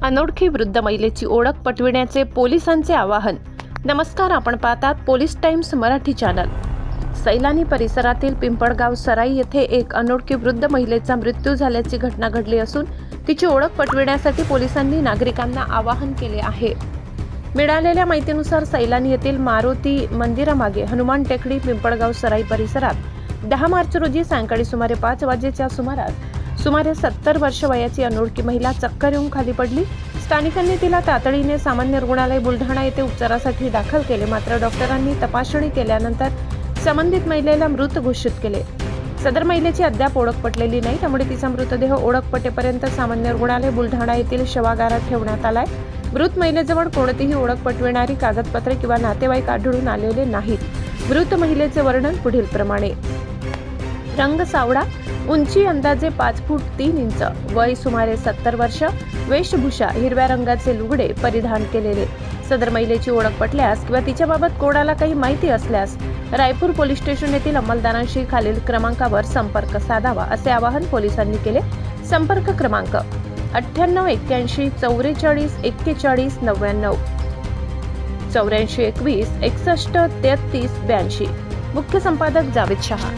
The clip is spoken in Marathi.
अनोळखी वृद्ध महिलेची ओळख पटविण्याचे पोलिसांचे आवाहन। नमस्कार, आपण पाहतात police times Marathi channel. Sailani परिसरातील पिंपळगाव सराई येथे एक अनोळखी वृद्ध महिलेचा मृत्यू झाल्याची घटना घडली असून तिची ओळख पटविण्यासाठी पोलिसांनी नागरिकांना आवाहन केले आहे। मिळालेल्या माहितीनुसार सैलानी येथील मारुती मंदिरामागे हनुमान टेकडी पिंपळगाव सराई परिसरात 10 मार्च रोजी सायंकाळी सुमारे 5 वाजेच्या सुमारे 70 वर्ष वयाची अनोळखी महिला चक्कर येऊन खाली पडली। स्थानिकांनी तिला तातडीने सामान्य रुग्णालय बुलढाणा येथे उपचारासाठी दाखल केले, मात्र डॉक्टरांनी तपासणी केल्यानंतर संबंधित महिलेला मृत घोषित केले। सदर महिलेची अद्याप ओळख पटलेली नाही, त्यामुळे तिचा मृतदेह ओळख पटेपर्यंत सामान्य रुग्णालय बुलढाणा येथील शवागारात ठेवण्यात आलाय। मृत महिलेजवळ कोणतीही ओळख पटविणारी कागदपत्रे किंवा नातेवाईक आढळून आलेले नाहीत। मृत महिलेचे वर्णन पुढील प्रमाणे: रंग सावळा, उंची अंदाजे 5 फूट 3 इंच, वय सुमारे 70 वर्ष, वेशभूषा हिरव्या रंगाचे लुगडे परिधान केलेले। सदर महिलेची ओळख पटल्यास किंवा तिच्याबाबत कोणाला काही माहिती असल्यास रायपूर पोलीस स्टेशन येथील अंमलदारांशी खालील क्रमांकावर संपर्क साधावा, असे आवाहन पोलिसांनी केले। संपर्क क्रमांक 98 81 44 41 99, 84 21 61 33 82। मुख्य संपादक जावेद शहा।